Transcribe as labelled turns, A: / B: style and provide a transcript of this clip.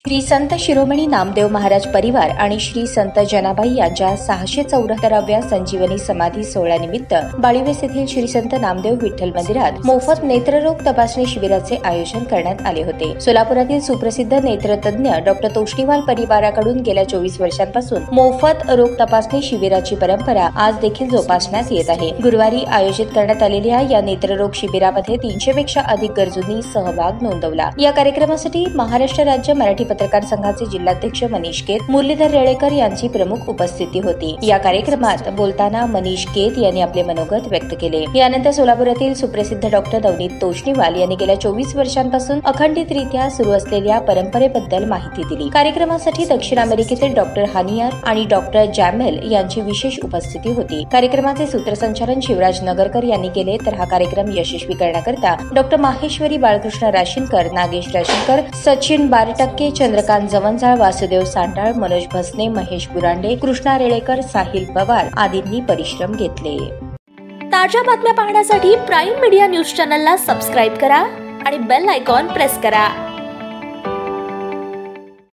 A: श्री संत शिरोमणी नामदेव महाराज परिवार आणि श्री संत जनाबाई यांच्या 674व्या संजीवनी समाधी सोहळ्यानिमित्त बाळीवेस येथील श्री संत नामदेव विठ्ठल मंदिरात मोफत नेत्ररोग तपासणी शिबिराचे आयोजन करण्यात आले होते। सोलापुरातील सुप्रसिद्ध नेत्रतज्ञ डॉक्टर तोष्णीवाल परिवाराकडून गेल्या 24 वर्षांपासून मोफत रोग तपासणी शिबिराची परंपरा आज देखील जोपासण्यात येत आहे। गुरुवारी आयोजित करण्यात आलेल्या या नेत्ररोग शिबिरामध्ये 300 पेक्षा अधिक गरजूंनी सहभाग नोंदवला। या कार्यक्रमासाठी महाराष्ट्र राज्य मराठी पत्रकार संघाचे जिल्हाध्यक्ष मनीष केत, मुरलीधर रेळेकर यांची प्रमुख उपस्थिती होती। या कार्यक्रमात बोलताना मनीष केत यांनी आपले मनोगत व्यक्त केले। यानंतर सोलापुरातील सुप्रसिद्ध डॉक्टर नवनीत तोष्णीवाल यांनी गेल्या 24 वर्षांपासून अखंडितरित्या सुरू असलेल्या परंपरेबद्दल माहिती दिली। कार्यक्रमासाठी दक्षिण अमेरिकेतील डॉक्टर हानियार आणि डॉक्टर जॅमेल यांची विशेष उपस्थिती होती। कार्यक्रमाचे सूत्रसंचालन शिवराज नगरकर यांनी केले, तर हा कार्यक्रम यशस्वी करण्याकरता डॉक्टर माहेश्वरी बाळकृष्ण राशीनकर, नागेश राशीनकर, सचिन बारटक्के, चंद्रकांत जवंजाळ, वासुदेव सांडाळ, मनोज भसने, महेश बुरांडे, कृष्णा रेळेकर, साहिल पवार आदींनी परिश्रम घेतले।
B: ताज्या बातम्या पाहण्यासाठी प्राईम मीडिया न्यूज चॅनलला सबस्क्राईब करा आणि बेल आयकॉन प्रेस करा।